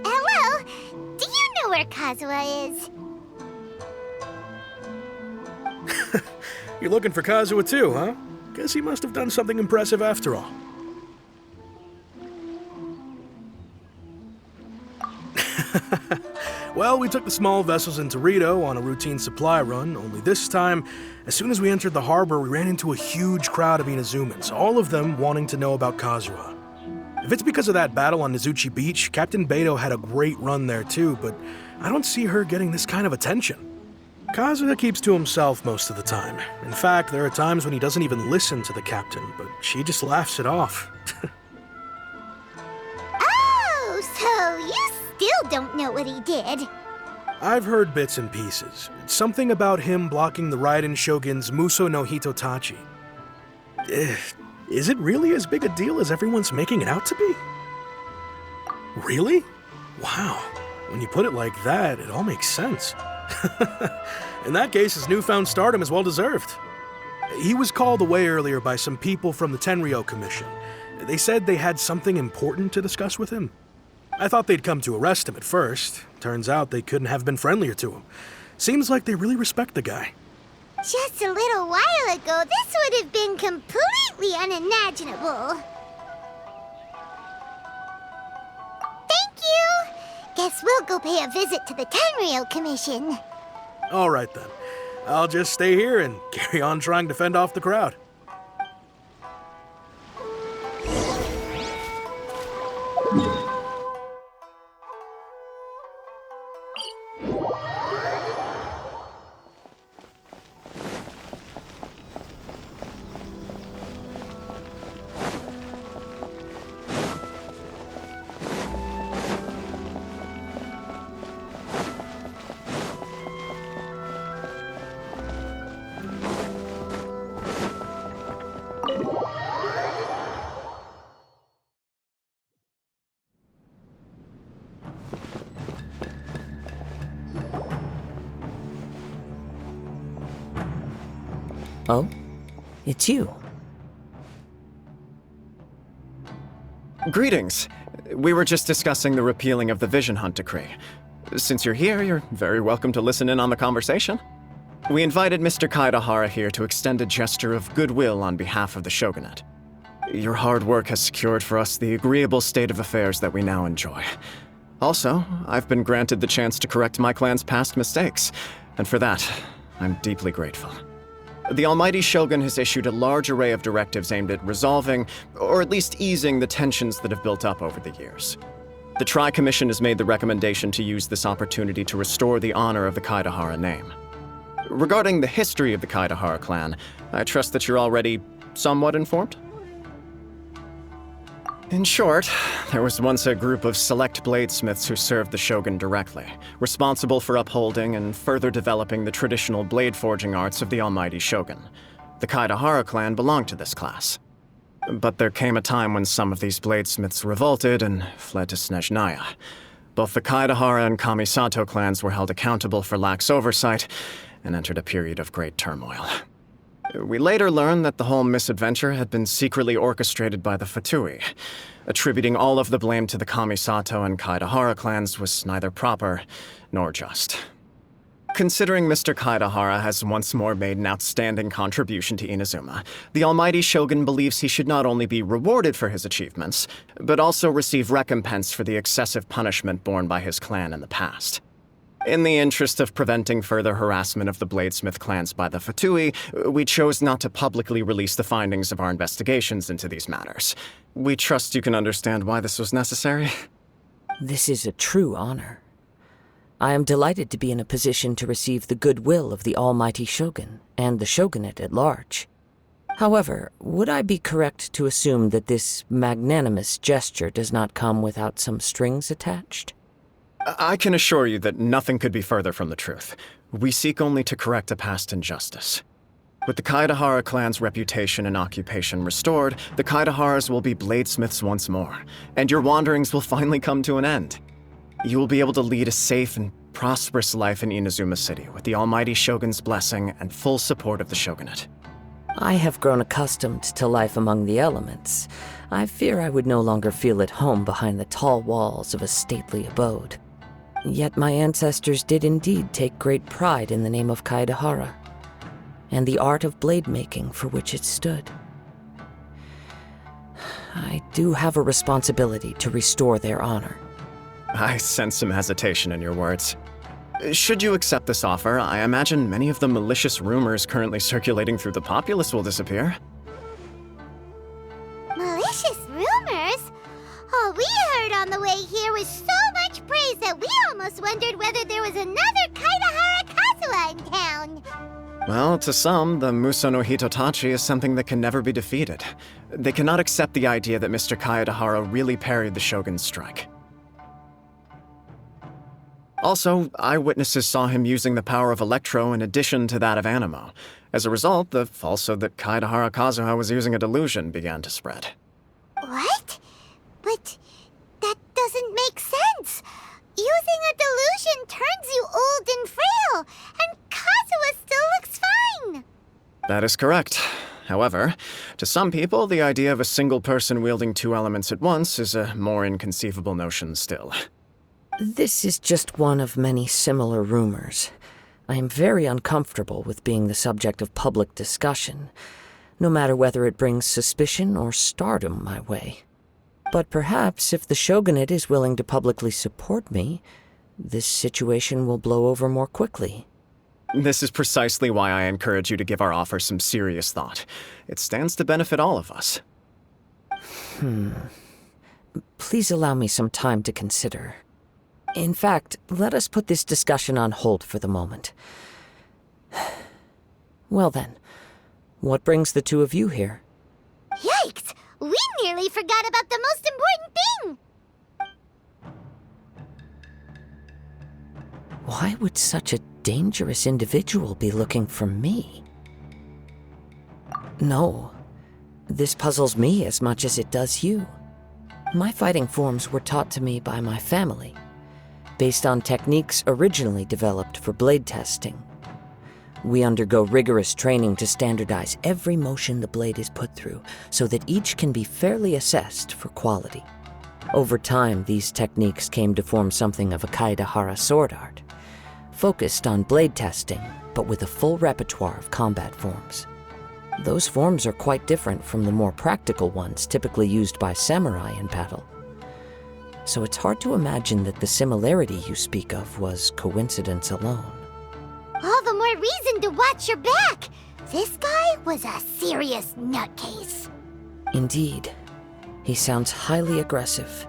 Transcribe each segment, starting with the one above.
Hello? Do you know where Kazuha is? You're looking for Kazuha too, huh? Guess he must have done something impressive after all. Well, we took the small vessels into Rito on a routine supply run, only this time, as soon as we entered the harbor, we ran into a huge crowd of Inazumans, all of them wanting to know about Kazuha. If it's because of that battle on Nizuchi Beach, Captain Beto had a great run there too, but I don't see her getting this kind of attention. Kazuha keeps to himself most of the time. In fact, there are times when he doesn't even listen to the captain, but she just laughs it off. Oh, so you still don't know what he did? I've heard bits and pieces. It's something about him blocking the Raiden Shogun's Muso no Hitotachi. Is it really as big a deal as everyone's making it out to be? Really? Wow. When you put it like that, it all makes sense. In that case, his newfound stardom is well deserved. He was called away earlier by some people from the Tenryou Commission. They said they had something important to discuss with him. I thought they'd come to arrest him at first. Turns out they couldn't have been friendlier to him. Seems like they really respect the guy. Just a little while ago, this would have been completely unimaginable. Thank you! Guess we'll go pay a visit to the Tenryou Commission. All right then. I'll just stay here and carry on trying to fend off the crowd. Oh? It's you. Greetings. We were just discussing the repealing of the Vision Hunt decree. Since you're here, you're very welcome to listen in on the conversation. We invited Mr. Kaidahara here to extend a gesture of goodwill on behalf of the Shogunate. Your hard work has secured for us the agreeable state of affairs that we now enjoy. Also, I've been granted the chance to correct my clan's past mistakes, and for that, I'm deeply grateful. The Almighty Shogun has issued a large array of directives aimed at resolving, or at least easing, the tensions that have built up over the years. The Tri-Commission has made the recommendation to use this opportunity to restore the honor of the Kaidahara name. Regarding the history of the Kaidahara clan, I trust that you're already somewhat informed? In short, there was once a group of select bladesmiths who served the Shogun directly, responsible for upholding and further developing the traditional blade forging arts of the Almighty Shogun. The Kaidahara clan belonged to this class. But there came a time when some of these bladesmiths revolted and fled to Snezhnaya. Both the Kaidahara and Kamisato clans were held accountable for lax oversight and entered a period of great turmoil. We later learned that the whole misadventure had been secretly orchestrated by the Fatui. Attributing all of the blame to the Kamisato and Kaidahara clans was neither proper nor just. Considering Mr. Kaidahara has once more made an outstanding contribution to Inazuma, the Almighty Shogun believes he should not only be rewarded for his achievements, but also receive recompense for the excessive punishment borne by his clan in the past. In the interest of preventing further harassment of the Bladesmith clans by the Fatui, we chose not to publicly release the findings of our investigations into these matters. We trust you can understand why this was necessary. This is a true honor. I am delighted to be in a position to receive the goodwill of the Almighty Shogun and the Shogunate at large. However, would I be correct to assume that this magnanimous gesture does not come without some strings attached? I can assure you that nothing could be further from the truth. We seek only to correct a past injustice. With the Kaedahara clan's reputation and occupation restored, the Kaedaharas will be bladesmiths once more, and your wanderings will finally come to an end. You will be able to lead a safe and prosperous life in Inazuma City with the almighty Shogun's blessing and full support of the Shogunate. I have grown accustomed to life among the elements. I fear I would no longer feel at home behind the tall walls of a stately abode. Yet my ancestors did indeed take great pride in the name of Kaedahara, and the art of blade making for which it stood. I do have a responsibility to restore their honor. I sense some hesitation in your words. Should you accept this offer, I imagine many of the malicious rumors currently circulating through the populace will disappear. Malicious rumors? All we heard on the way here was so much praise that we almost wondered whether there was another Kaedahara Kazuha in town. Well, to some, the Muso no Hitotachi is something that can never be defeated. They cannot accept the idea that Mr. Kaedahara really parried the Shogun's strike. Also, eyewitnesses saw him using the power of Electro in addition to that of Animo. As a result, the falsehood that Kaedahara Kazuha was using a delusion began to spread. What? But that doesn't make sense. Using a delusion turns you old and frail, and Kazuha still looks fine. That is correct. However, to some people, the idea of a single person wielding two elements at once is a more inconceivable notion still. This is just one of many similar rumors. I am very uncomfortable with being the subject of public discussion, no matter whether it brings suspicion or stardom my way. But perhaps if the Shogunate is willing to publicly support me, this situation will blow over more quickly. This is precisely why I encourage you to give our offer some serious thought. It stands to benefit all of us. Please allow me some time to consider. In fact, let us put this discussion on hold for the moment. Well then, what brings the two of you here? Yikes! We nearly forgot about the most important thing! Why would such a dangerous individual be looking for me? No, this puzzles me as much as it does you. My fighting forms were taught to me by my family, based on techniques originally developed for blade testing. We undergo rigorous training to standardize every motion the blade is put through, so that each can be fairly assessed for quality. Over time, these techniques came to form something of a Kaedahara sword art, focused on blade testing, but with a full repertoire of combat forms. Those forms are quite different from the more practical ones typically used by samurai in battle. So it's hard to imagine that the similarity you speak of was coincidence alone. All the more reason to watch your back! This guy was a serious nutcase. Indeed. He sounds highly aggressive.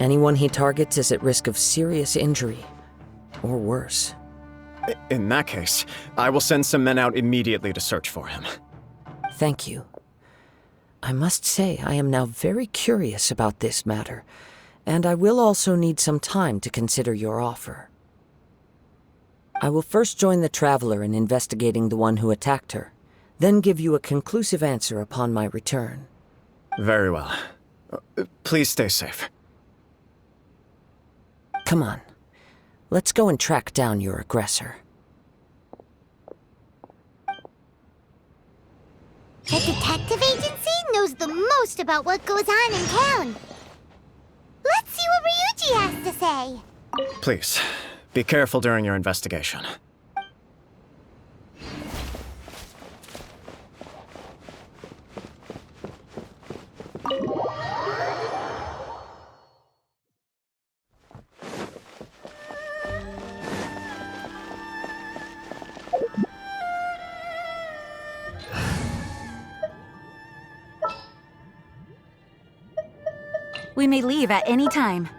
Anyone he targets is at risk of serious injury, or worse. In that case, I will send some men out immediately to search for him. Thank you. I must say I am now very curious about this matter, and I will also need some time to consider your offer. I will first join the Traveler in investigating the one who attacked her, then give you a conclusive answer upon my return. Very well. Please stay safe. Come on. Let's go and track down your aggressor. The detective agency knows the most about what goes on in town. Let's see what Ryuji has to say. Please, be careful during your investigation. We may leave at any time.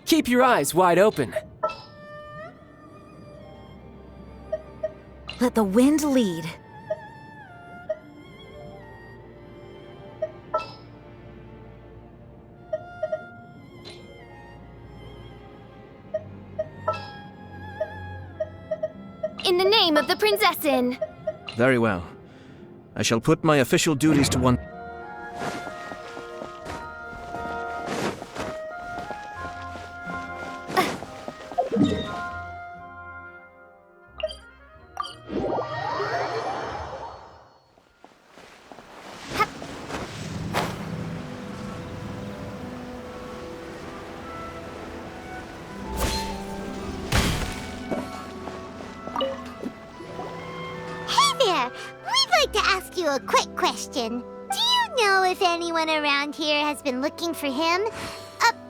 Keep your eyes wide open. Let the wind lead. In the name of the Prinzessin! Very well. I shall put my official duties to one... Hey there! We'd like to ask you a quick question. Do you know if anyone around here has been looking for him?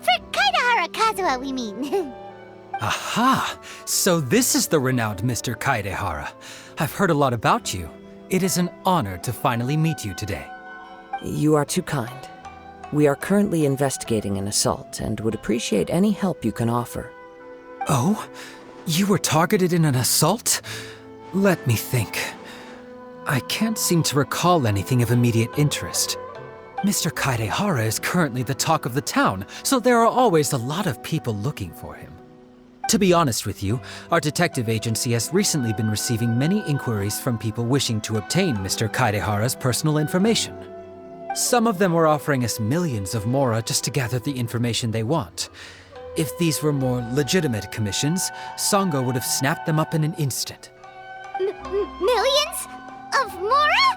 For Kaidahara Kazuha, we mean. Aha! So this is the renowned Mr. Kaidehara. I've heard a lot about you. It is an honor to finally meet you today. You are too kind. We are currently investigating an assault and would appreciate any help you can offer. Oh? You were targeted in an assault? Let me think. I can't seem to recall anything of immediate interest. Mr. Kaidehara is currently the talk of the town, so there are always a lot of people looking for him. To be honest with you, our detective agency has recently been receiving many inquiries from people wishing to obtain Mr. Kaidehara's personal information. Some of them were offering us millions of mora just to gather the information they want. If these were more legitimate commissions, Sango would have snapped them up in an instant. Millions? Of mora?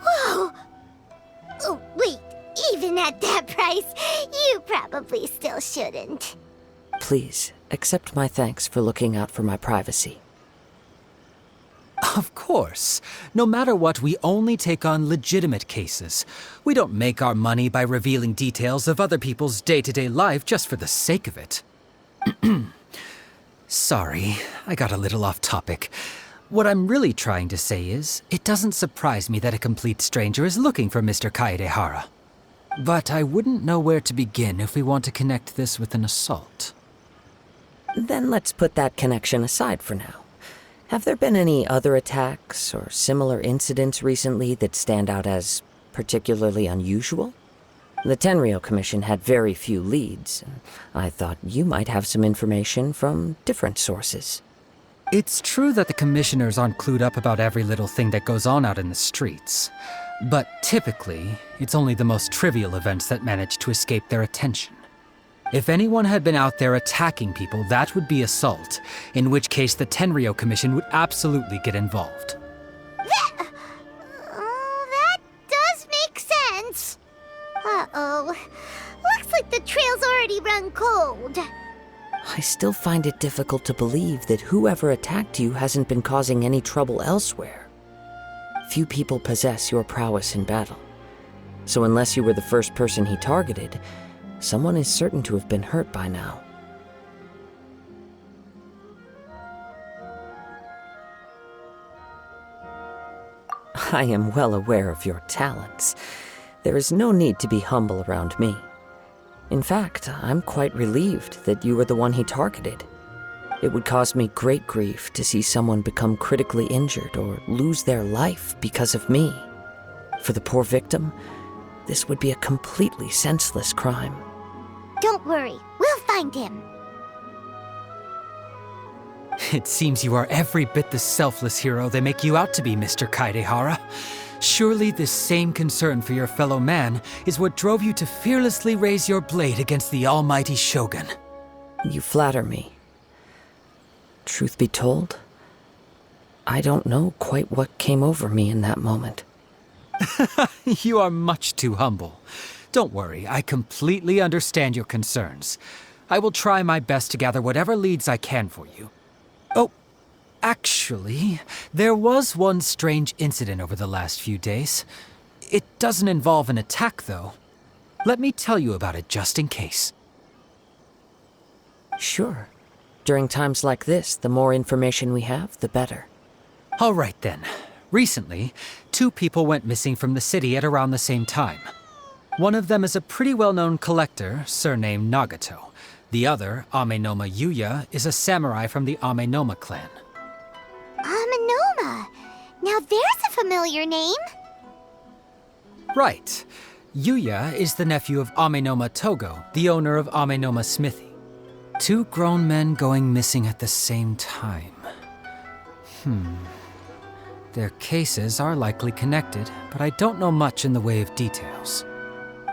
Whoa! Oh, wait, even at that price, you probably still shouldn't. Please, accept my thanks for looking out for my privacy. Of course. No matter what, we only take on legitimate cases. We don't make our money by revealing details of other people's day-to-day life just for the sake of it. Sorry, I got a little off topic. What I'm really trying to say is, it doesn't surprise me that a complete stranger is looking for Mr. Kaedehara. But I wouldn't know where to begin if we want to connect this with an assault. Then let's put that connection aside for now. Have there been any other attacks or similar incidents recently that stand out as particularly unusual? The Tenryou Commission had very few leads, and I thought you might have some information from different sources. It's true that the commissioners aren't clued up about every little thing that goes on out in the streets. But typically, it's only the most trivial events that manage to escape their attention. If anyone had been out there attacking people, that would be assault, in which case the Tenryou Commission would absolutely get involved. That does make sense. Uh-oh. Looks like the trail's already run cold. I still find it difficult to believe that whoever attacked you hasn't been causing any trouble elsewhere. Few people possess your prowess in battle. So unless you were the first person he targeted, someone is certain to have been hurt by now. I am well aware of your talents. There is no need to be humble around me. In fact, I'm quite relieved that you were the one he targeted. It would cause me great grief to see someone become critically injured or lose their life because of me. For the poor victim, this would be a completely senseless crime. Don't worry, we'll find him. It seems you are every bit the selfless hero they make you out to be, Mr. Kaedehara. Surely this same concern for your fellow man is what drove you to fearlessly raise your blade against the almighty Shogun. You flatter me. Truth be told, I don't know quite what came over me in that moment. You are much too humble. Don't worry, I completely understand your concerns. I will try my best to gather whatever leads I can for you. Oh, actually, there was one strange incident over the last few days. It doesn't involve an attack, though. Let me tell you about it just in case. Sure. During times like this, the more information we have, the better. All right, then. Recently, 2 people went missing from the city at around the same time. One of them is a pretty well-known collector, surnamed Nagato. The other, Amenoma Yuya, is a samurai from the Amenoma clan. Amenoma. Now there's a familiar name. Right. Yuya is the nephew of Amenoma Togo, the owner of Amenoma Smithy. 2 grown men going missing at the same time. Their cases are likely connected, but I don't know much in the way of details.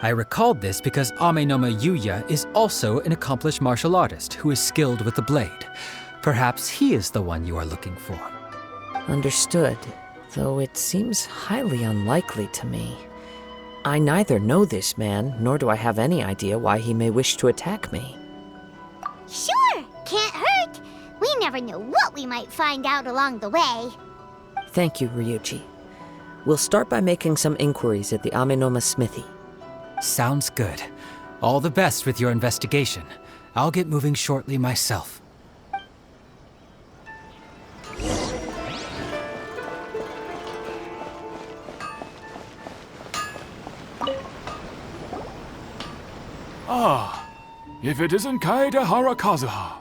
I recalled this because Amenoma Yuya is also an accomplished martial artist who is skilled with the blade. Perhaps he is the one you are looking for. Understood, though it seems highly unlikely to me. I neither know this man, nor do I have any idea why he may wish to attack me. Sure, can't hurt. We never know what we might find out along the way. Thank you, Ryuji. We'll start by making some inquiries at the Amenoma Smithy. Sounds good. All the best with your investigation. I'll get moving shortly myself. Ah, if it isn't Kaedehara Kazuha.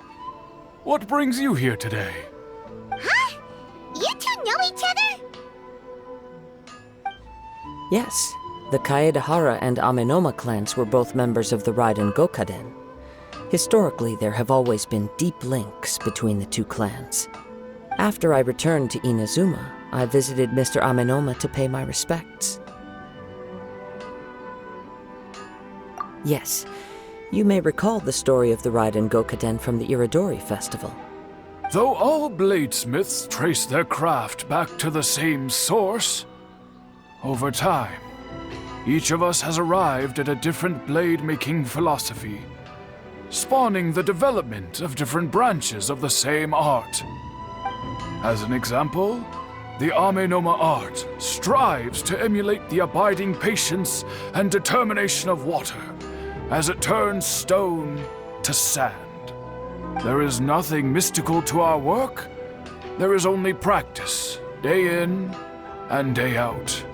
What brings you here today? Huh? You two know each other? Yes, the Kaedehara and Amenoma clans were both members of the Raiden Gokaden. Historically, there have always been deep links between the 2 clans. After I returned to Inazuma, I visited Mr. Amenoma to pay my respects. Yes, you may recall the story of the Raiden Gokaden from the Iridori Festival. Though all bladesmiths trace their craft back to the same source, over time, each of us has arrived at a different blade-making philosophy, spawning the development of different branches of the same art. As an example, the Amenoma art strives to emulate the abiding patience and determination of water as it turns stone to sand. There is nothing mystical to our work. There is only practice, day in and day out,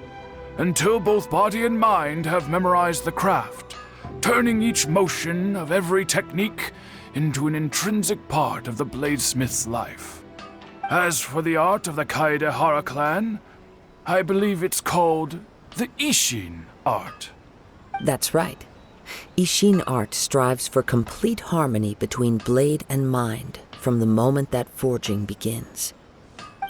until both body and mind have memorized the craft, turning each motion of every technique into an intrinsic part of the bladesmith's life. As for the art of the Kaedehara clan, I believe it's called the Ishin art. That's right. Ishin art strives for complete harmony between blade and mind from the moment that forging begins.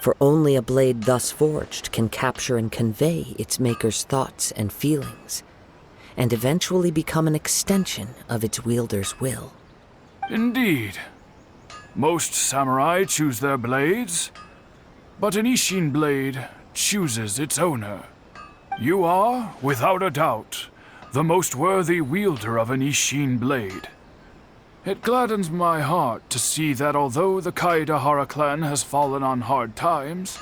For only a blade thus forged can capture and convey its maker's thoughts and feelings, and eventually become an extension of its wielder's will. Indeed. Most samurai choose their blades, but an Ishin blade chooses its owner. You are, without a doubt, the most worthy wielder of an Ishin blade. It gladdens my heart to see that although the Kaedehara clan has fallen on hard times,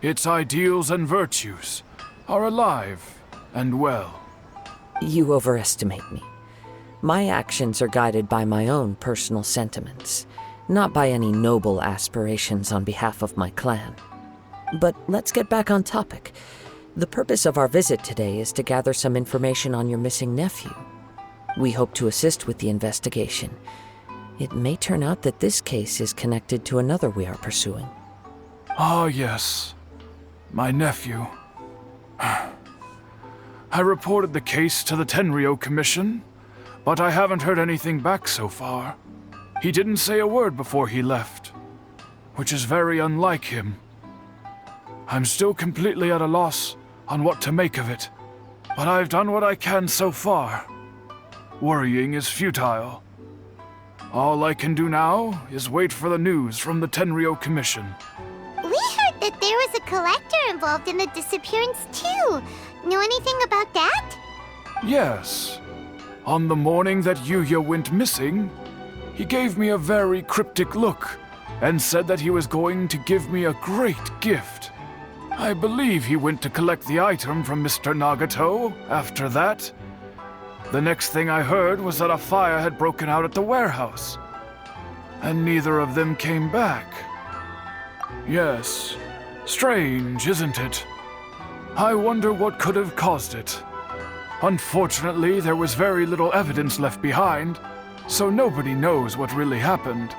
its ideals and virtues are alive and well. You overestimate me. My actions are guided by my own personal sentiments, not by any noble aspirations on behalf of my clan. But let's get back on topic. The purpose of our visit today is to gather some information on your missing nephew. We hope to assist with the investigation. It may turn out that this case is connected to another we are pursuing. Ah, yes. My nephew. I reported the case to the Tenryo Commission, but I haven't heard anything back so far. He didn't say a word before he left, which is very unlike him. I'm still completely at a loss on what to make of it, but I've done what I can so far. Worrying is futile. All I can do now is wait for the news from the Tenryo Commission. We heard that there was a collector involved in the disappearance too. Know anything about that? Yes. On the morning that Yuya went missing, he gave me a very cryptic look and said that he was going to give me a great gift. I believe he went to collect the item from Mr. Nagato after that. The next thing I heard was that a fire had broken out at the warehouse, and neither of them came back. Yes, strange, isn't it? I wonder what could have caused it. Unfortunately, there was very little evidence left behind, so nobody knows what really happened.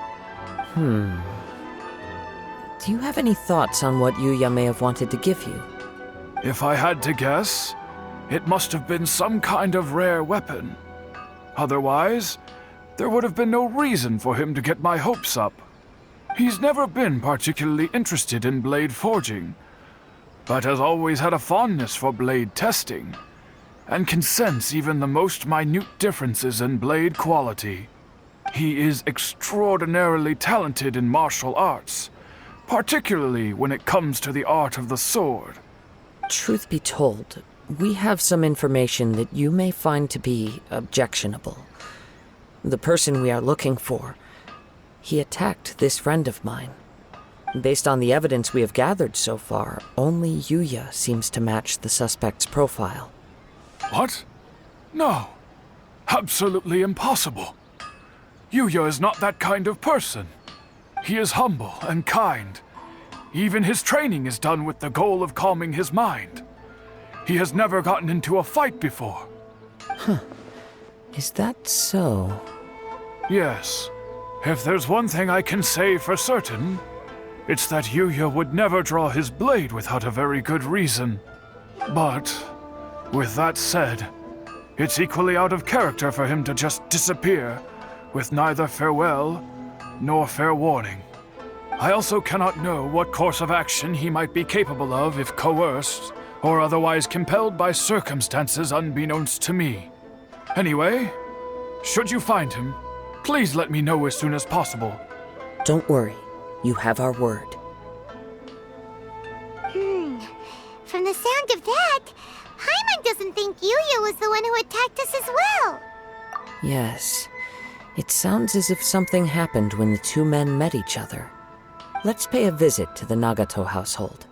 Do you have any thoughts on what Yuya may have wanted to give you? If I had to guess, it must have been some kind of rare weapon. Otherwise, there would have been no reason for him to get my hopes up. He's never been particularly interested in blade forging, but has always had a fondness for blade testing, and can sense even the most minute differences in blade quality. He is extraordinarily talented in martial arts, particularly when it comes to the art of the sword. Truth be told, we have some information that you may find to be objectionable. The person we are looking for, he attacked this friend of mine. Based on the evidence we have gathered so far, only Yuya seems to match the suspect's profile. What? No. Absolutely impossible. Yuya is not that kind of person. He is humble and kind. Even his training is done with the goal of calming his mind. He has never gotten into a fight before. Is that so? Yes. If there's one thing I can say for certain, it's that Yuya would never draw his blade without a very good reason. But, with that said, it's equally out of character for him to just disappear, with neither farewell nor fair warning. I also cannot know what course of action he might be capable of if coerced, or otherwise compelled by circumstances unbeknownst to me. Anyway, should you find him, please let me know as soon as possible. Don't worry, you have our word. From the sound of that, Paimon doesn't think Yuya was the one who attacked us as well. Yes, it sounds as if something happened when the two men met each other. Let's pay a visit to the Nagato household.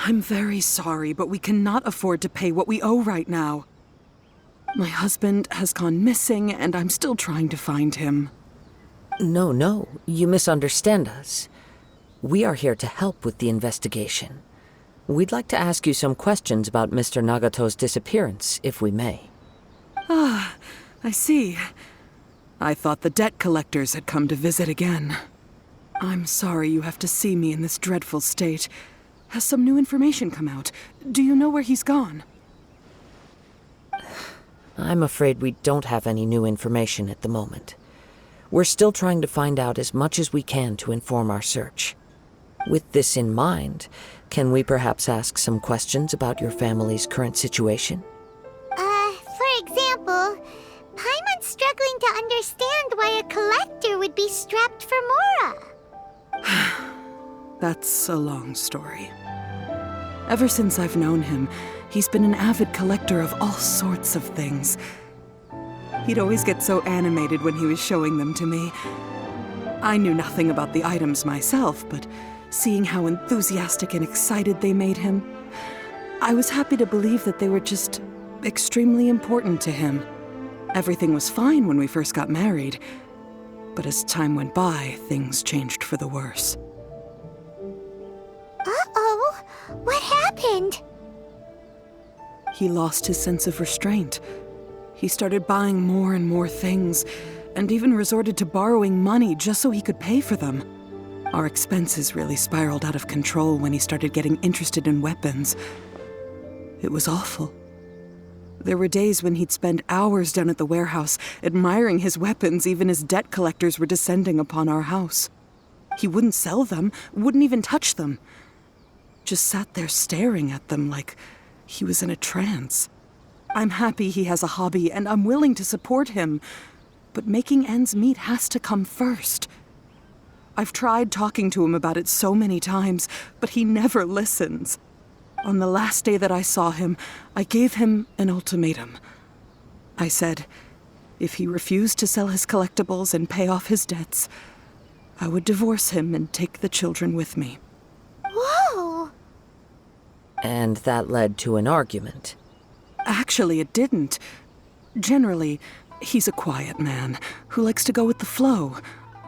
I'm very sorry, but we cannot afford to pay what we owe right now. My husband has gone missing, and I'm still trying to find him. No, you misunderstand us. We are here to help with the investigation. We'd like to ask you some questions about Mr. Nagato's disappearance, if we may. Ah, I see. I thought the debt collectors had come to visit again. I'm sorry you have to see me in this dreadful state. Has some new information come out? Do you know where he's gone? I'm afraid we don't have any new information at the moment. We're still trying to find out as much as we can to inform our search. With this in mind, can we perhaps ask some questions about your family's current situation? For example, Paimon's struggling to understand why a collector would be strapped for Mora. That's a long story. Ever since I've known him, he's been an avid collector of all sorts of things. He'd always get so animated when he was showing them to me. I knew nothing about the items myself, but seeing how enthusiastic and excited they made him, I was happy to believe that they were just extremely important to him. Everything was fine when we first got married, but as time went by, things changed for the worse. Uh-oh, what happened? He lost his sense of restraint. He started buying more and more things, and even resorted to borrowing money just so he could pay for them. Our expenses really spiraled out of control when he started getting interested in weapons. It was awful. There were days when he'd spend hours down at the warehouse, admiring his weapons even as debt collectors were descending upon our house. He wouldn't sell them, wouldn't even touch them. Just sat there staring at them like he was in a trance. I'm happy he has a hobby, and I'm willing to support him, but making ends meet has to come first. I've tried talking to him about it so many times, but he never listens. On the last day that I saw him, I gave him an ultimatum. I said, If he refused to sell his collectibles and pay off his debts, I would divorce him and take the children with me. Whoa! And that led to an argument. Actually, it didn't. Generally, he's a quiet man who likes to go with the flow.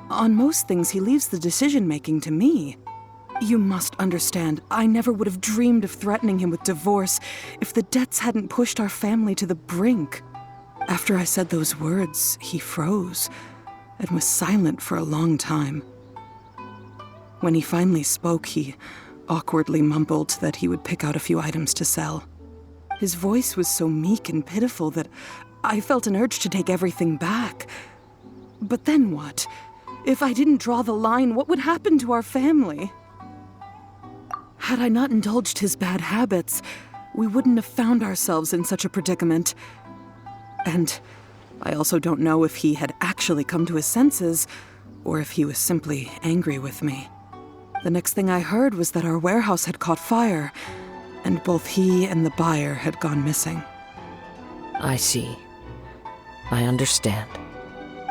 On most things, he leaves the decision-making to me. You must understand, I never would have dreamed of threatening him with divorce if the debts hadn't pushed our family to the brink. After I said those words, he froze and was silent for a long time. When he finally spoke, he awkwardly mumbled that he would pick out a few items to sell. His voice was so meek and pitiful that I felt an urge to take everything back. But then what? If I didn't draw the line, what would happen to our family? Had I not indulged his bad habits, we wouldn't have found ourselves in such a predicament. And I also don't know if he had actually come to his senses, or if he was simply angry with me. The next thing I heard was that our warehouse had caught fire, and both he and the buyer had gone missing. I see. I understand.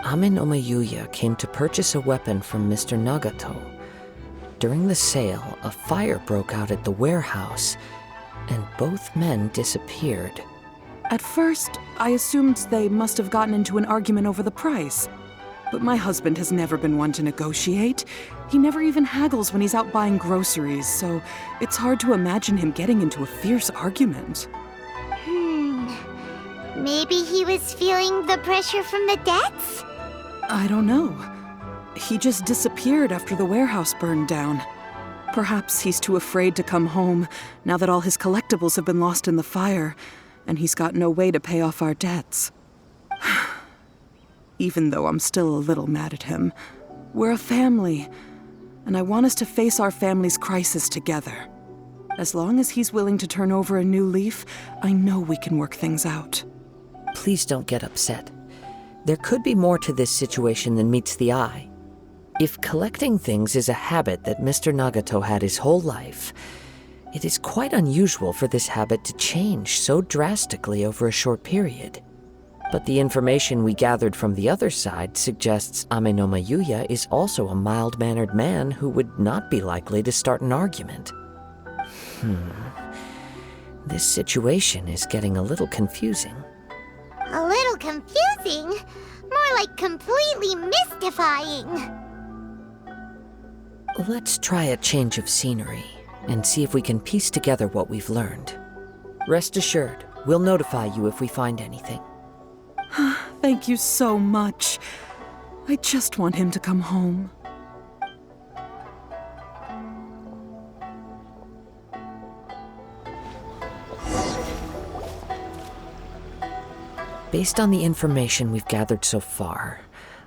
Ame no Mayuya came to purchase a weapon from Mr. Nagato. During the sale, a fire broke out at the warehouse, and both men disappeared. At first, I assumed they must have gotten into an argument over the price. But my husband has never been one to negotiate. He never even haggles when he's out buying groceries, so it's hard to imagine him getting into a fierce argument. Maybe he was feeling the pressure from the debts? I don't know. He just disappeared after the warehouse burned down. Perhaps he's too afraid to come home now that all his collectibles have been lost in the fire, and he's got no way to pay off our debts. Even though I'm still a little mad at him, we're a family, and I want us to face our family's crisis together. As long as he's willing to turn over a new leaf, I know we can work things out. Please don't get upset. There could be more to this situation than meets the eye. If collecting things is a habit that Mr. Nagato had his whole life, it is quite unusual for this habit to change so drastically over a short period. But the information we gathered from the other side suggests Ame no Mayuya is also a mild-mannered man who would not be likely to start an argument. This situation is getting a little confusing. A little confusing? More like completely mystifying. Let's try a change of scenery and see if we can piece together what we've learned. Rest assured, we'll notify you if we find anything. Thank you so much. I just want him to come home. Based on the information we've gathered so far,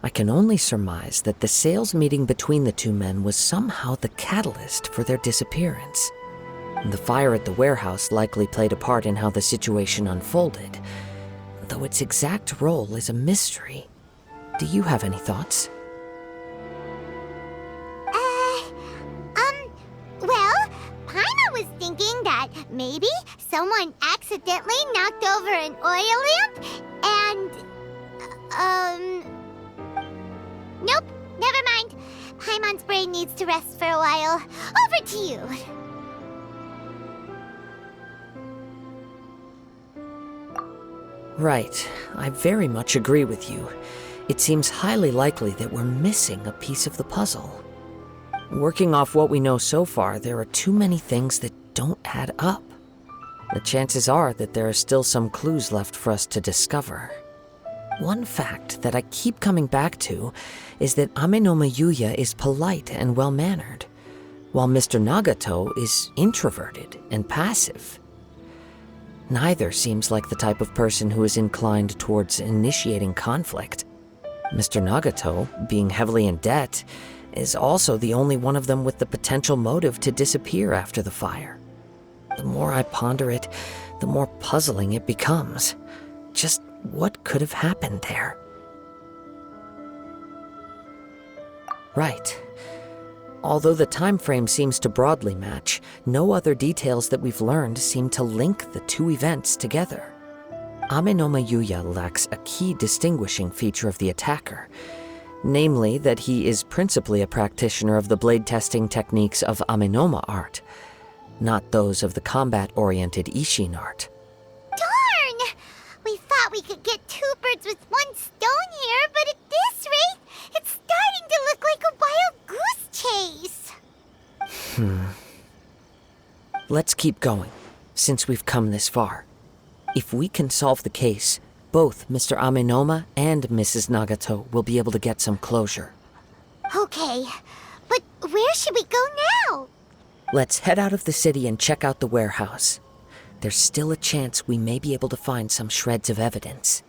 I can only surmise that the sales meeting between the two men was somehow the catalyst for their disappearance. The fire at the warehouse likely played a part in how the situation unfolded, though its exact role is a mystery. Do you have any thoughts? Well, Paimon was thinking that maybe someone accidentally knocked over an oil lamp and, nope, never mind. Paimon's brain needs to rest for a while. Over to you. Right, I very much agree with you. It seems highly likely that we're missing a piece of the puzzle. Working off what we know so far, there are too many things that don't add up. The chances are that there are still some clues left for us to discover. One fact that I keep coming back to is that Ame no Mayuya is polite and well-mannered, while Mr. Nagato is introverted and passive. Neither seems like the type of person who is inclined towards initiating conflict. Mr. Nagato, being heavily in debt, is also the only one of them with the potential motive to disappear after the fire. The more I ponder it, the more puzzling it becomes. Just what could have happened there? Right. Although the time frame seems to broadly match, no other details that we've learned seem to link the two events together. Amenoma Yuya lacks a key distinguishing feature of the attacker, namely that he is principally a practitioner of the blade testing techniques of Amenoma art, not those of the combat-oriented Ishin art. Darn! We thought we could get two birds with one stone here, but at this rate, it's starting to look like a wild goose chase. Let's keep going, since we've come this far. If we can solve the case, both Mr. Amenoma and Mrs. Nagato will be able to get some closure. Okay, but where should we go now? Let's head out of the city and check out the warehouse. There's still a chance we may be able to find some shreds of evidence.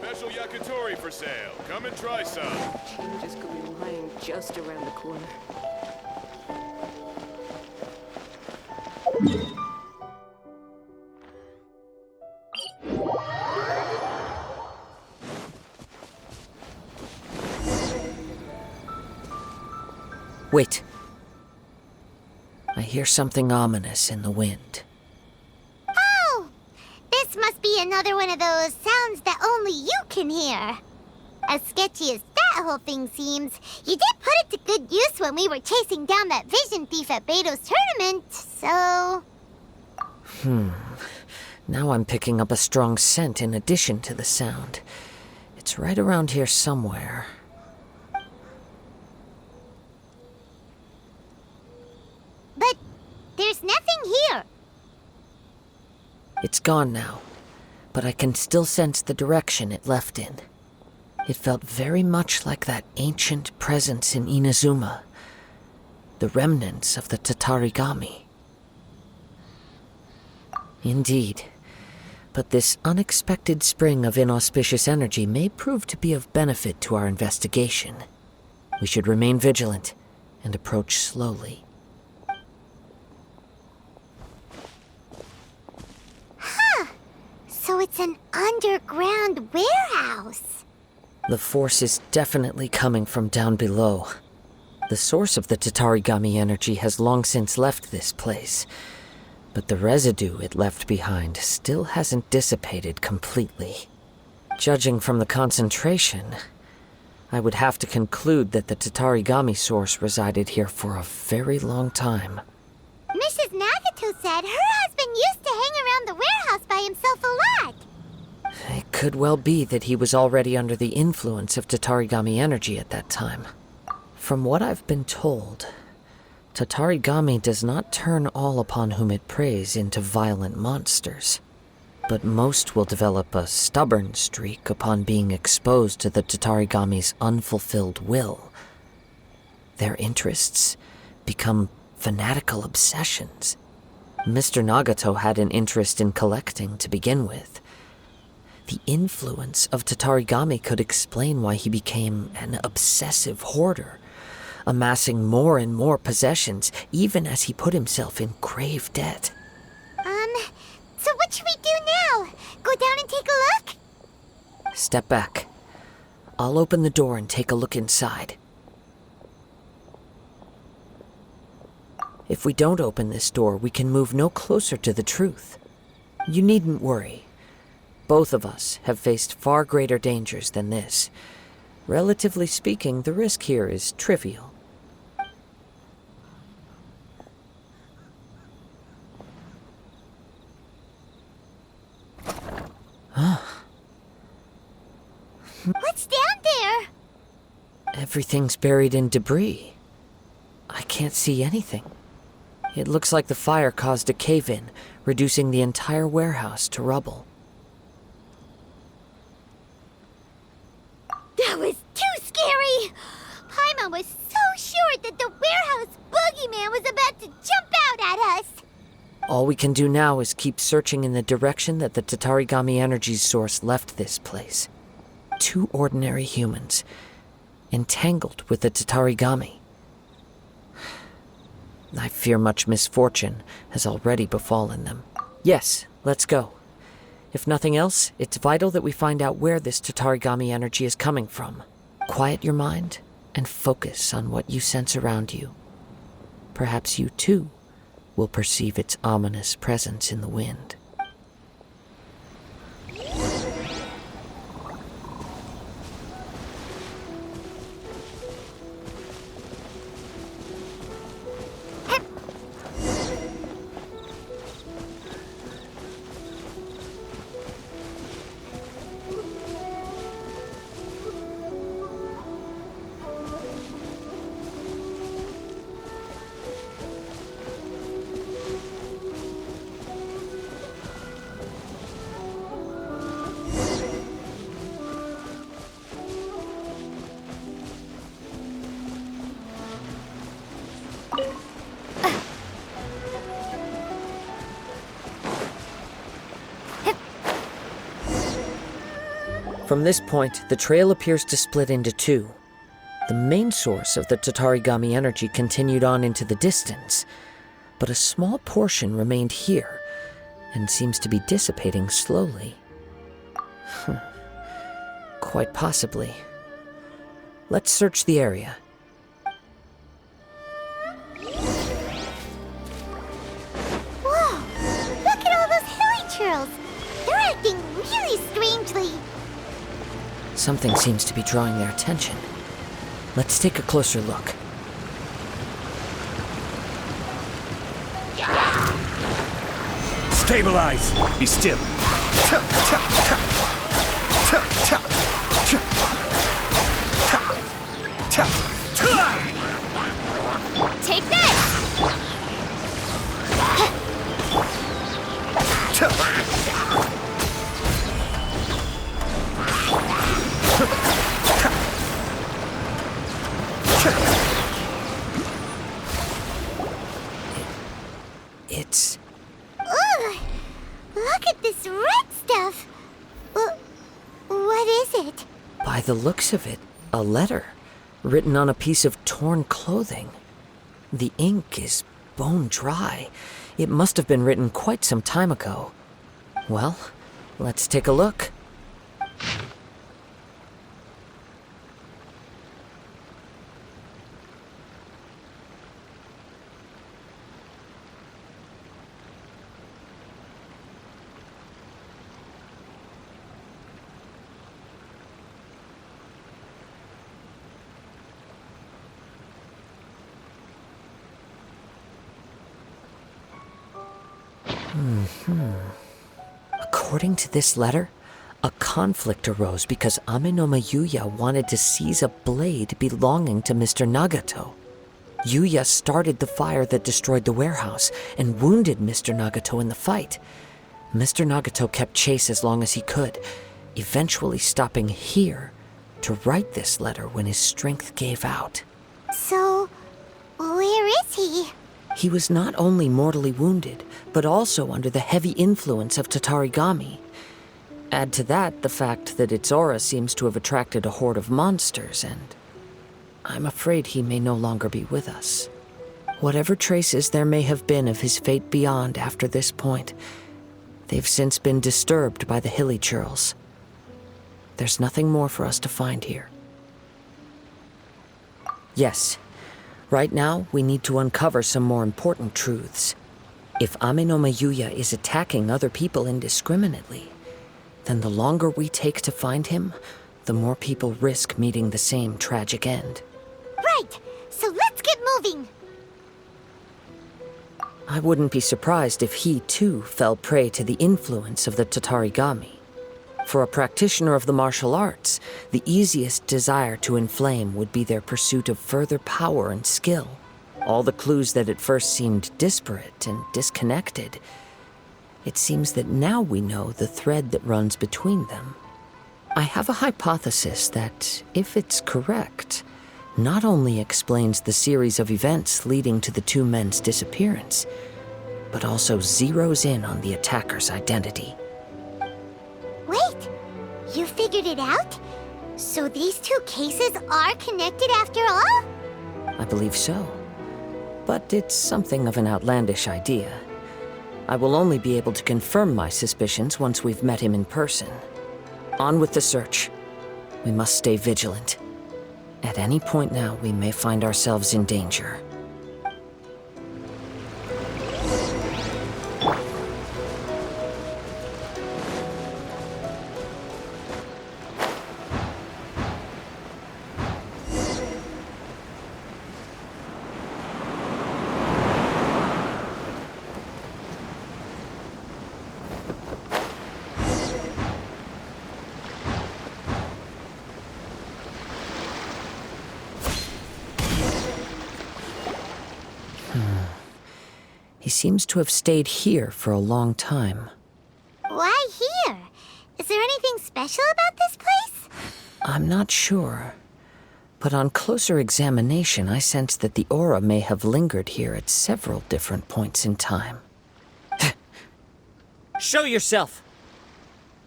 Special yakitori for sale. Come and try some. Changes could be lying just around the corner. Wait. I hear something ominous in the wind. Oh! This must be another one of those sounds that only you can hear. As sketchy as that whole thing seems, you did put it to good use when we were chasing down that vision thief at Beto's tournament, so... Now I'm picking up a strong scent in addition to the sound. It's right around here somewhere. But there's nothing here. It's gone now, but I can still sense the direction it left in. It felt very much like that ancient presence in Inazuma, the remnants of the Tatarigami. Indeed, but this unexpected spring of inauspicious energy may prove to be of benefit to our investigation. We should remain vigilant and approach slowly. So it's an underground warehouse. The force is definitely coming from down below. The source of the Tatarigami energy has long since left this place, but the residue it left behind still hasn't dissipated completely. Judging from the concentration, I would have to conclude that the Tatarigami source resided here for a very long time. Mrs. Nagato said her husband used to hang around the warehouse by himself a lot. It could well be that he was already under the influence of Tatarigami energy at that time. From what I've been told, Tatarigami does not turn all upon whom it preys into violent monsters, but most will develop a stubborn streak upon being exposed to the Tatarigami's unfulfilled will. Their interests become fanatical obsessions. Mr. Nagato had an interest in collecting to begin with. The influence of Tatarigami could explain why he became an obsessive hoarder, amassing more and more possessions, even as he put himself in grave debt. So what should we do now? Go down and take a look? Step back. I'll open the door and take a look inside. If we don't open this door, we can move no closer to the truth. You needn't worry. Both of us have faced far greater dangers than this. Relatively speaking, the risk here is trivial. What's down there? Everything's buried in debris. I can't see anything. It looks like the fire caused a cave-in, reducing the entire warehouse to rubble. That was too scary! Paimon was so sure that the warehouse boogeyman was about to jump out at us! All we can do now is keep searching in the direction that the Tatarigami energy source left this place. 2 ordinary humans, entangled with the Tatarigami. I fear much misfortune has already befallen them. Yes, let's go. If nothing else, it's vital that we find out where this Tatarigami energy is coming from. Quiet your mind and focus on what you sense around you. Perhaps you too will perceive its ominous presence in the wind. From this point, the trail appears to split into 2. The main source of the Tatarigami energy continued on into the distance, but a small portion remained here and seems to be dissipating slowly. Quite possibly. Let's search the area. Whoa! Look at all those hilly churls! They're acting really strangely. Something seems to be drawing their attention. Let's take a closer look. Stabilize! Be still. Take this! It's... Ugh! Look at this red stuff! What is it? By the looks of it, a letter written on a piece of torn clothing. The ink is bone dry. It must have been written quite some time ago. Well, let's take a look. According to this letter, a conflict arose because Amenoma Yuya wanted to seize a blade belonging to Mr. Nagato. Yuya started the fire that destroyed the warehouse and wounded Mr. Nagato in the fight. Mr. Nagato kept chase as long as he could, eventually stopping here to write this letter when his strength gave out. So, where is he? He was not only mortally wounded, but also under the heavy influence of Tatarigami. Add to that the fact that its aura seems to have attracted a horde of monsters, and I'm afraid he may no longer be with us. Whatever traces there may have been of his fate beyond after this point, they've since been disturbed by the hilly churls. There's nothing more for us to find here. Yes. Right now, we need to uncover some more important truths. If Amenoma Yuya is attacking other people indiscriminately, then the longer we take to find him, the more people risk meeting the same tragic end. Right! So let's get moving! I wouldn't be surprised if he, too, fell prey to the influence of the Tatarigami. For a practitioner of the martial arts, the easiest desire to inflame would be their pursuit of further power and skill. All the clues that at first seemed disparate and disconnected, it seems that now we know the thread that runs between them. I have a hypothesis that, if it's correct, not only explains the series of events leading to the 2 men's disappearance, but also zeroes in on the attacker's identity. Wait! You figured it out? So these two cases are connected after all? I believe so. But it's something of an outlandish idea. I will only be able to confirm my suspicions once we've met him in person. On with the search. We must stay vigilant. At any point now, we may find ourselves in danger. He seems to have stayed here for a long time. Why here? Is there anything special about this place? I'm not sure. But on closer examination, I sense that the aura may have lingered here at several different points in time. Show yourself!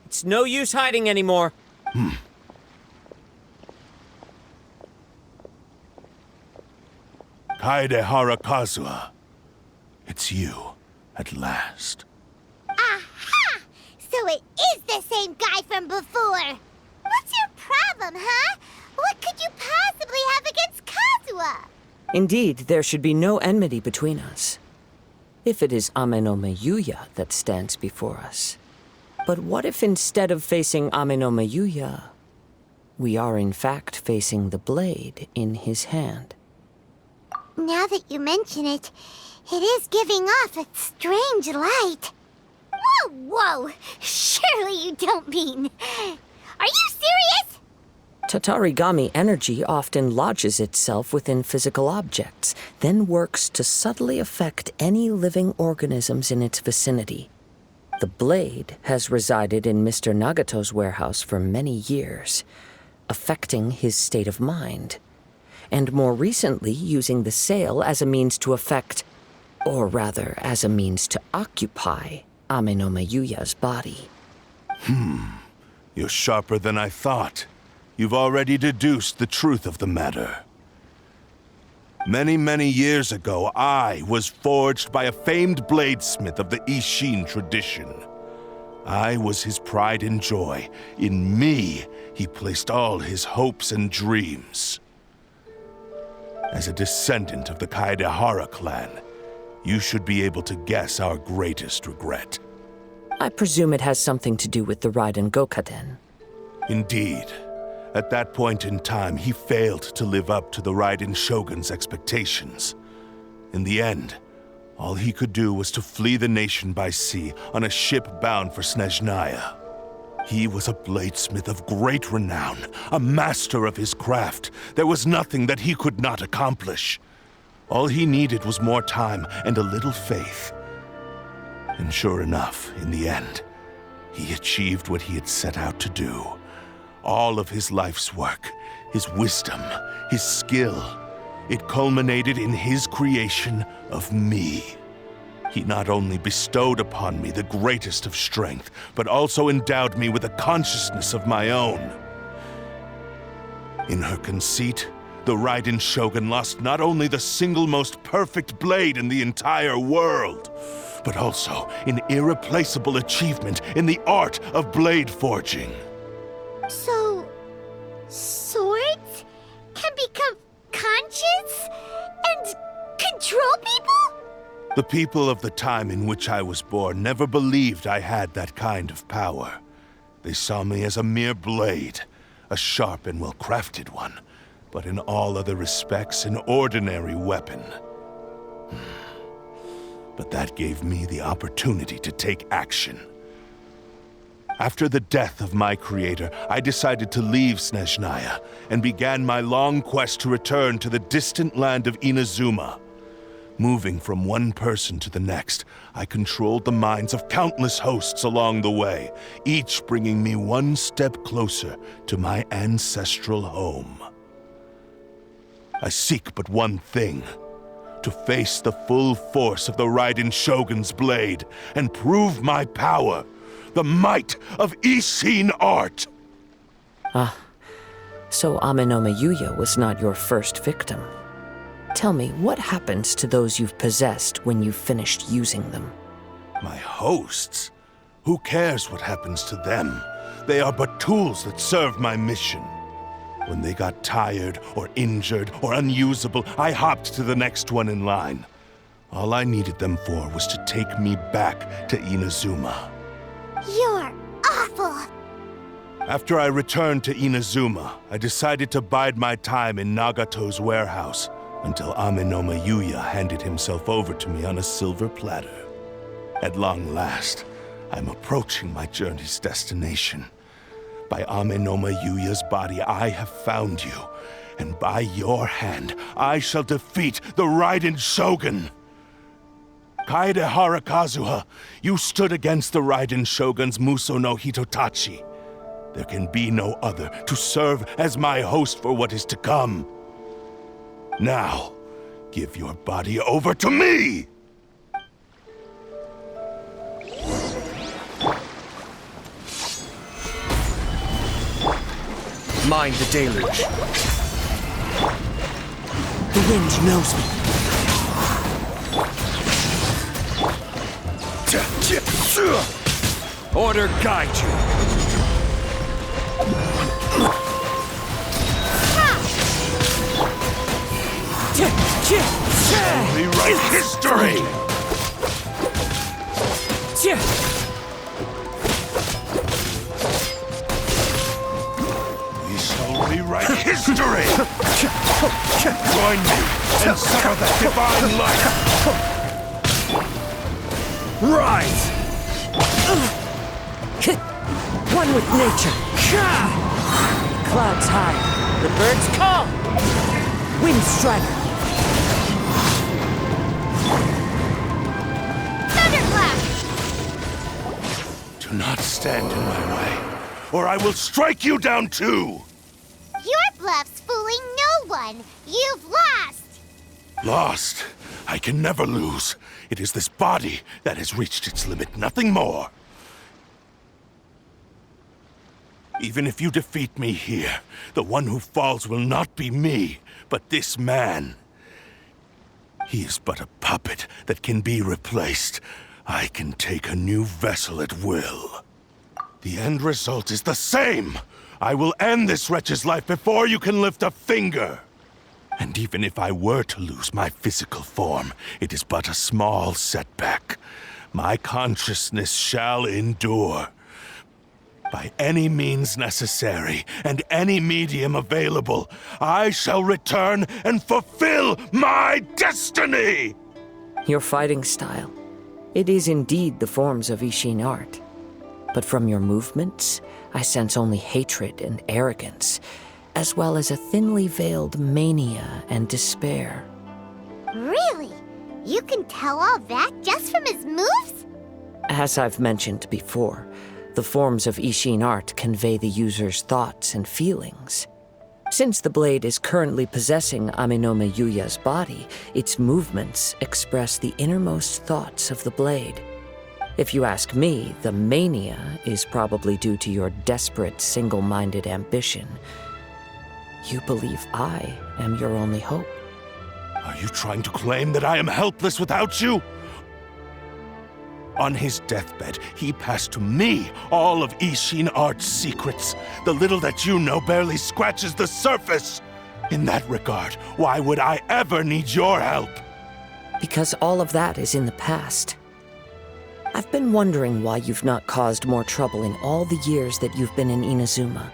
It's no use hiding anymore. Kaede Kazuha. It's you, at last. Aha! So it is the same guy from before! What's your problem, huh? What could you possibly have against Kazuha? Indeed, there should be no enmity between us. If it is Ame no Miyuya that stands before us. But what if instead of facing Ame no Miyuya, we are in fact facing the blade in his hand? Now that you mention it, it is giving off a strange light. Whoa, whoa! Surely you don't mean... Are you serious? Tatarigami energy often lodges itself within physical objects, then works to subtly affect any living organisms in its vicinity. The blade has resided in Mr. Nagato's warehouse for many years, affecting his state of mind, and more recently using the sale as a means to affect, or rather as a means to occupy, Ame no Miyuya's body. You're sharper than I thought. You've already deduced the truth of the matter. Many, many years ago, I was forged by a famed bladesmith of the Ishin tradition. I was his pride and joy. In me, he placed all his hopes and dreams. As a descendant of the Kaedehara clan, you should be able to guess our greatest regret. I presume it has something to do with the Raiden Gokaden. Indeed. At that point in time, he failed to live up to the Raiden Shogun's expectations. In the end, all he could do was to flee the nation by sea on a ship bound for Snezhnaya. He was a bladesmith of great renown, a master of his craft. There was nothing that he could not accomplish. All he needed was more time and a little faith. And sure enough, in the end, he achieved what he had set out to do. All of his life's work, his wisdom, his skill, it culminated in his creation of me. He not only bestowed upon me the greatest of strength, but also endowed me with a consciousness of my own. In her conceit, the Raiden Shogun lost not only the single most perfect blade in the entire world, but also an irreplaceable achievement in the art of blade forging. So... swords can become conscious and control people? The people of the time in which I was born never believed I had that kind of power. They saw me as a mere blade, a sharp and well-crafted one, but in all other respects an ordinary weapon. But that gave me the opportunity to take action. After the death of my creator, I decided to leave Snezhnaya and began my long quest to return to the distant land of Inazuma. Moving from one person to the next, I controlled the minds of countless hosts along the way, each bringing me one step closer to my ancestral home. I seek but one thing: to face the full force of the Raiden Shogun's blade and prove my power, the might of Ishin art. So Amenoma Yuya was not your first victim. Tell me, what happens to those you've possessed when you've finished using them? My hosts? Who cares what happens to them? They are but tools that serve my mission. When they got tired, or injured, or unusable, I hopped to the next one in line. All I needed them for was to take me back to Inazuma. You're awful! After I returned to Inazuma, I decided to bide my time in Nagato's warehouse until Amenoma Yuya handed himself over to me on a silver platter. At long last, I'm approaching my journey's destination. By Amenoma Yuya's body, I have found you, and by your hand, I shall defeat the Raiden Shogun! Kaede Harakazuha, you stood against the Raiden Shogun's Muso no Hitotachi. There can be no other to serve as my host for what is to come. Now, give your body over to me! Mind the deluge. The wind knows me. Order guide you. Rewrite history! We shall rewrite history! Join me and suffer that divine light! Rise! One with nature. Clouds high. The birds call. Wind strider. Thunderclap! Do not stand in my way, or I will strike you down too! Your bluff's fooling no one! You've lost! Lost? I can never lose. It is this body that has reached its limit, nothing more. Even if you defeat me here, the one who falls will not be me, but this man. He is but a puppet that can be replaced. I can take a new vessel at will. The end result is the same! I will end this wretch's life before you can lift a finger! And even if I were to lose my physical form, it is but a small setback. My consciousness shall endure. By any means necessary, and any medium available, I shall return and fulfill my destiny! Your fighting style. It is indeed the forms of Ishin art. But from your movements, I sense only hatred and arrogance, as well as a thinly veiled mania and despair. Really? You can tell all that just from his moves? As I've mentioned before, the forms of Ishin art convey the user's thoughts and feelings. Since the blade is currently possessing Amenoma Yuya's body, its movements express the innermost thoughts of the blade. If you ask me, the mania is probably due to your desperate, single-minded ambition. You believe I am your only hope. Are you trying to claim that I am helpless without you? On his deathbed, he passed to me all of Ishin Art's secrets. The little that you know barely scratches the surface. In that regard, why would I ever need your help? Because all of that is in the past. I've been wondering why you've not caused more trouble in all the years that you've been in Inazuma.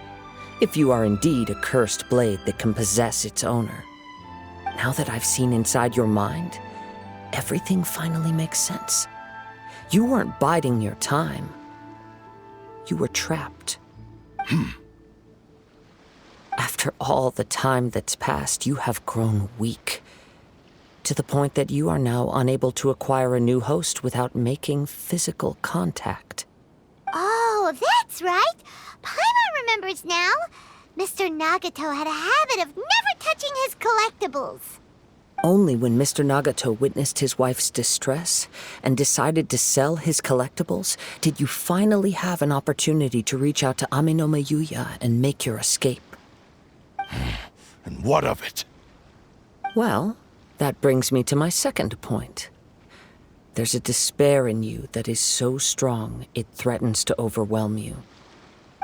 If you are indeed a cursed blade that can possess its owner. Now that I've seen inside your mind, everything finally makes sense. You weren't biding your time. You were trapped. After all the time that's passed, you have grown weak. To the point that you are now unable to acquire a new host without making physical contact. Oh, that's right. Paimon remembers now. Mr. Nagato had a habit of never touching his collectibles. Only when Mr. Nagato witnessed his wife's distress and decided to sell his collectibles did you finally have an opportunity to reach out to Amenoma Yuya and make your escape. And what of it? Well, that brings me to my second point. There's a despair in you that is so strong it threatens to overwhelm you.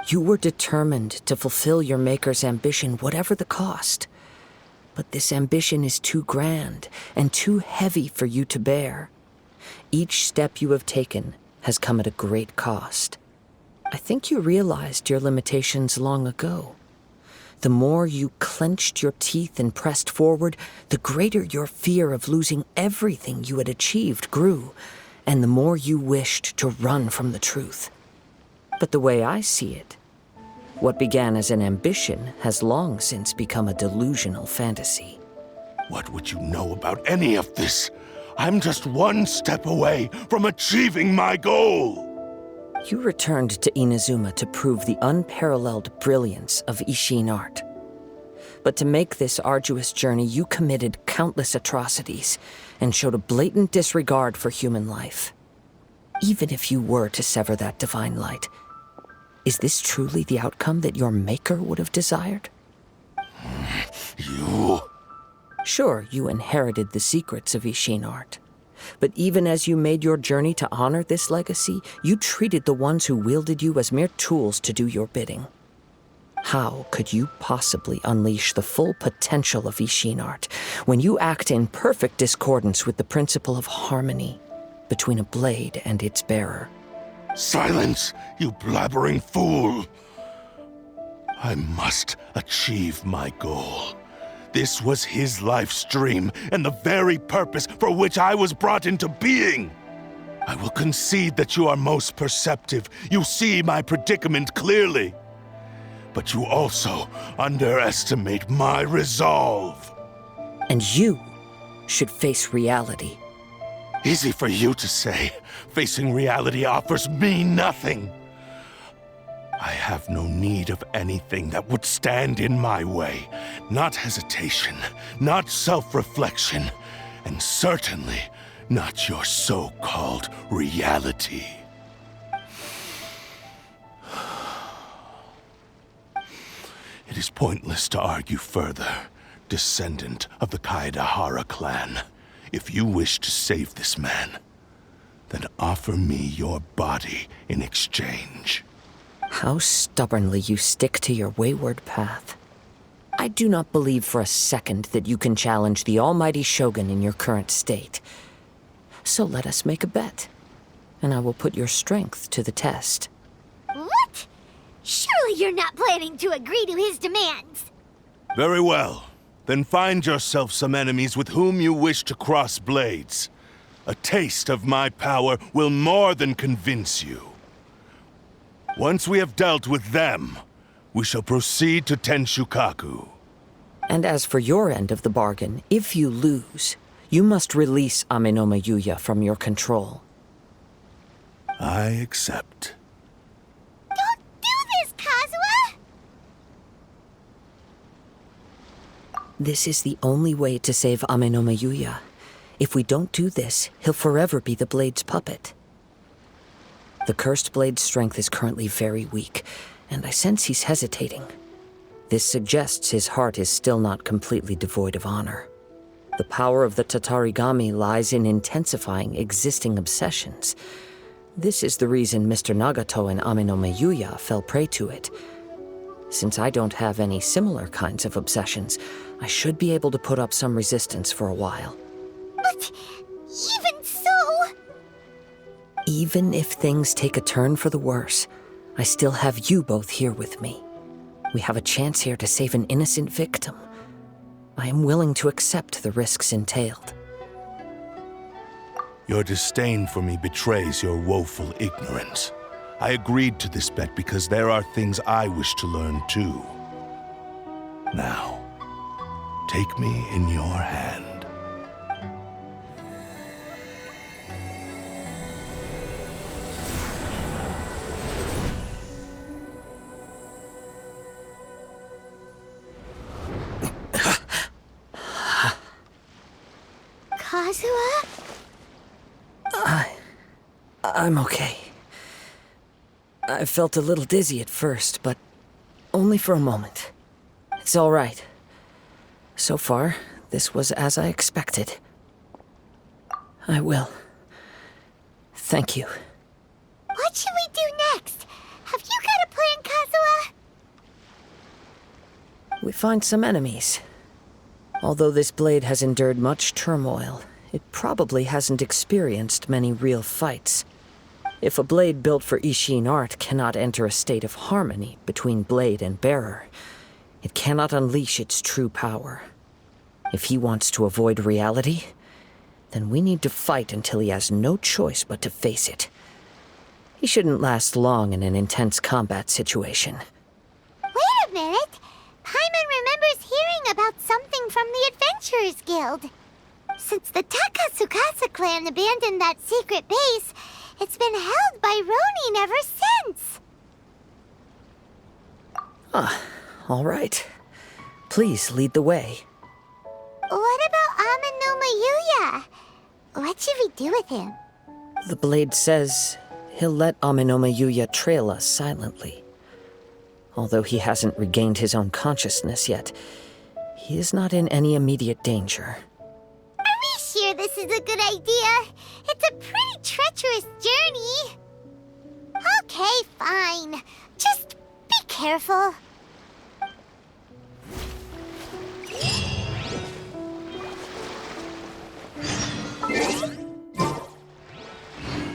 You were determined to fulfill your Maker's ambition, whatever the cost. But this ambition is too grand and too heavy for you to bear. Each step you have taken has come at a great cost. I think you realized your limitations long ago. The more you clenched your teeth and pressed forward, the greater your fear of losing everything you had achieved grew, and the more you wished to run from the truth. But the way I see it, what began as an ambition has long since become a delusional fantasy. What would you know about any of this? I'm just one step away from achieving my goal! You returned to Inazuma to prove the unparalleled brilliance of Ishin art. But to make this arduous journey, you committed countless atrocities and showed a blatant disregard for human life. Even if you were to sever that divine light, is this truly the outcome that your Maker would have desired? You... Sure, you inherited the secrets of Ishin art. But even as you made your journey to honor this legacy, you treated the ones who wielded you as mere tools to do your bidding. How could you possibly unleash the full potential of Ishin art when you act in perfect discordance with the principle of harmony between a blade and its bearer? Silence, you blabbering fool! I must achieve my goal. This was his life's dream, and the very purpose for which I was brought into being. I will concede that you are most perceptive. You see my predicament clearly. But you also underestimate my resolve. And you should face reality. Easy for you to say. Facing reality offers me nothing. I have no need of anything that would stand in my way. Not hesitation, not self-reflection, and certainly not your so-called reality. It is pointless to argue further, descendant of the Kaedahara clan. If you wish to save this man, then offer me your body in exchange. How stubbornly you stick to your wayward path. I do not believe for a second that you can challenge the almighty Shogun in your current state. So let us make a bet, and I will put your strength to the test. What? Surely you're not planning to agree to his demands. Very well. Then find yourself some enemies with whom you wish to cross blades. A taste of my power will more than convince you. Once we have dealt with them, we shall proceed to Tenshukaku. And as for your end of the bargain, if you lose, you must release Amenoma Yuya from your control. I accept. Don't do this, Kazuha! This is the only way to save Amenoma Yuya. If we don't do this, he'll forever be the Blade's puppet. The Cursed Blade's strength is currently very weak, and I sense he's hesitating. This suggests his heart is still not completely devoid of honor. The power of the Tatarigami lies in intensifying existing obsessions. This is the reason Mr. Nagato and Amenoma Yuya fell prey to it. Since I don't have any similar kinds of obsessions, I should be able to put up some resistance for a while. But even so... Even if things take a turn for the worse, I still have you both here with me. We have a chance here to save an innocent victim. I am willing to accept the risks entailed. Your disdain for me betrays your woeful ignorance. I agreed to this bet because there are things I wish to learn too. Now, take me in your hand. Kazuha? I'm okay. I felt a little dizzy at first, but only for a moment. It It's all right. So far, this was as I expected. I will. Thank you. What should we do next? Have you got a plan, Kazuha? We find some enemies. Although this blade has endured much turmoil, it probably hasn't experienced many real fights. If a blade built for Ishin art cannot enter a state of harmony between blade and bearer, it cannot unleash its true power. If he wants to avoid reality, then we need to fight until he has no choice but to face it. He shouldn't last long in an intense combat situation. Wait a minute! Paimon remembers hearing about something from the Adventurers Guild. Since the Takasukasa clan abandoned that secret base, it's been held by Ronin ever since. All right. Please lead the way. What about Amanoma Yuya? What should we do with him? The blade says he'll let Amanoma Yuya trail us silently. Although he hasn't regained his own consciousness yet, he is not in any immediate danger. Are we sure this is a good idea? It's a pretty treacherous journey. Okay, fine. Just be careful.